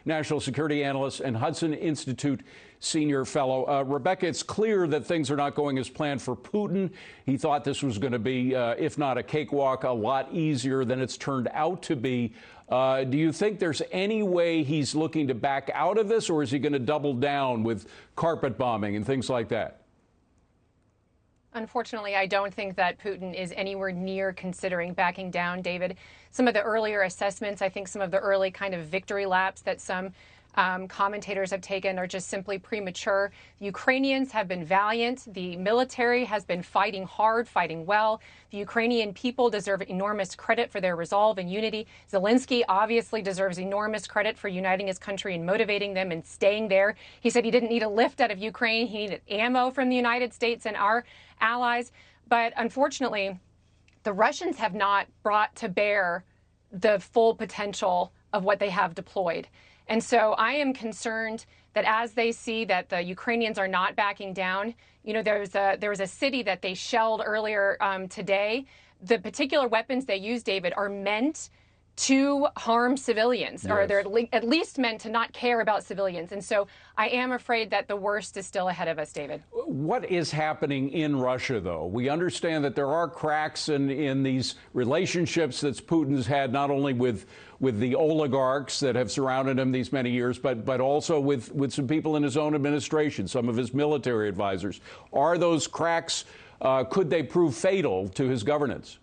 national security analyst and Hudson Institute senior fellow. Rebeccah, it's clear that things are not going as planned for Putin. He thought this was going to be, if not a cakewalk, a lot easier than it's turned out to be. Do you think there's any way he's looking to back out of this, or is he going to double down with carpet bombing and things like that? Unfortunately, I don't think that Putin is anywhere near considering backing down, David. Some of the earlier assessments, I think some of the early kind of victory laps that some commentators have taken are just simply premature. The Ukrainians have been valiant. The military has been fighting hard, fighting well. The Ukrainian people deserve enormous credit for their resolve and unity. Zelensky obviously deserves enormous credit for uniting his country and motivating them and staying there. He said he didn't need a lift out of Ukraine. He needed ammo from the United States and our allies. But unfortunately, the Russians have not brought to bear the full potential of what they have deployed. And so I am concerned that as they see that the Ukrainians are not backing down, you know, there was a city that they shelled earlier today. The particular weapons they use, David, are meant to harm civilians, yes, or they're at least meant to not care about civilians. And so I am afraid that the worst is still ahead of us, David. What is happening in Russia, though? We understand that there are cracks in these relationships that Putin's had, not only with the oligarchs that have surrounded him these many years, but also with some people in his own administration, some of his military advisors. Are those cracks, could they prove fatal to his governance?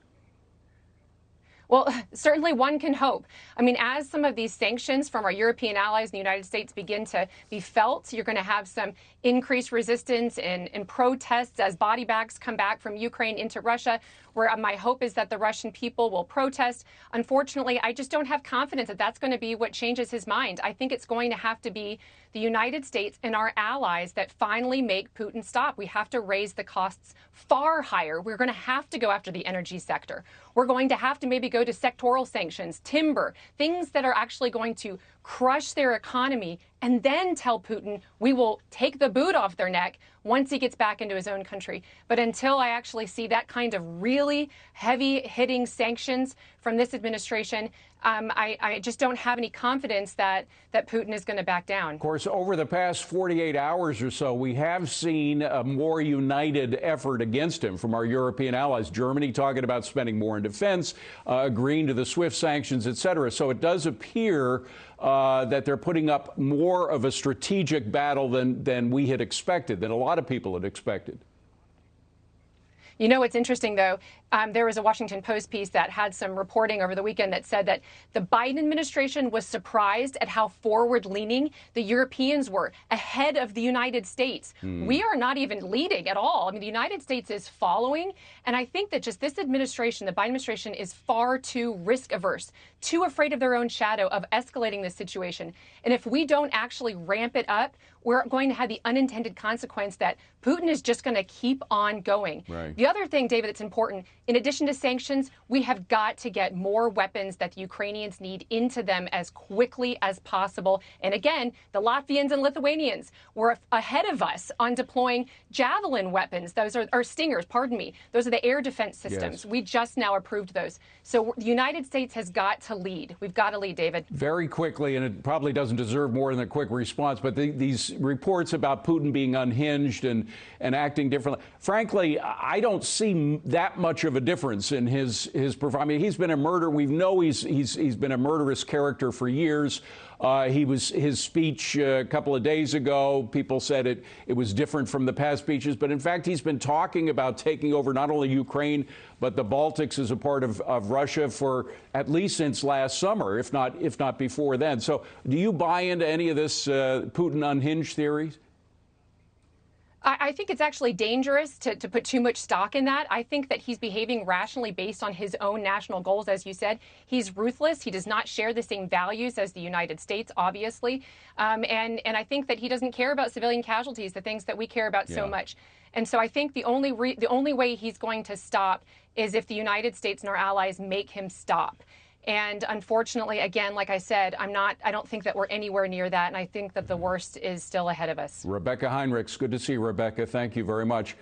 Well, certainly one can hope. I mean, as some of these sanctions from our European allies in the United States begin to be felt, you're going to have some increased resistance and protests as body bags come back from Ukraine into Russia, where my hope is that the Russian people will protest. Unfortunately, I just don't have confidence that that's going to be what changes his mind. I think it's going to have to be the United States and our allies that finally make Putin stop. We have to raise the costs far higher. We're going to have to go after the energy sector. We're going to have to maybe go to sectoral sanctions, timber, things that are actually going to crush their economy, and then tell Putin we will take the boot off their neck once he gets back into his own country. But until I actually see that kind of really heavy-hitting sanctions from this administration, I just don't have any confidence that Putin is going to back down. Of course, over the past 48 hours or so, we have seen a more united effort against him from our European allies. Germany talking about spending more in defense, agreeing to the SWIFT sanctions, et cetera. So it does appear that they're putting up more of a strategic battle than we had expected, than a lot of people had expected. You know, what's interesting, though, there was a Washington Post piece that had some reporting over the weekend that said that the Biden administration was surprised at how forward-leaning the Europeans were, ahead of the United States. We are not even leading at all. I mean, the United States is following. And I think that just this administration, the Biden administration, is far too risk-averse, too afraid of their own shadow of escalating this situation. And if we don't actually ramp it up, we're going to have the unintended consequence that Putin is just going to keep on going. Right. The other thing, David, that's important, in addition to sanctions, we have got to get more weapons that the Ukrainians need into them as quickly as possible. And again, the Latvians and Lithuanians were ahead of us on deploying Javelin weapons. Those are Stingers, pardon me. Those are the air defense systems. Yes. We just now approved those. So the United States has got to lead. We've got to lead, David. Very quickly, and it probably doesn't deserve more than a quick response, but these reports about Putin being unhinged and acting differently, frankly, I don't see that much of a difference in his performance. I mean, he's been a murderer. We know he's been a murderous character for years. His speech a couple of days ago, people said it was different from the past speeches, but in fact, he's been talking about taking over not only Ukraine, but the Baltics as a part of Russia for at least since last summer, if not before then. So do you buy into any of this Putin unhinged theories? I think it's actually dangerous to put too much stock in that. I think that he's behaving rationally based on his own national goals, as you said. He's ruthless. He does not share the same values as the United States, obviously. And I think that he doesn't care about civilian casualties, the things that we care about so much. And so I think the only way he's going to stop is if the United States and our allies make him stop. And unfortunately, again, like I said, I don't think that we're anywhere near that. And I think that the worst is still ahead of us. Rebeccah Heinrichs, good to see you, Rebeccah. Thank you very much.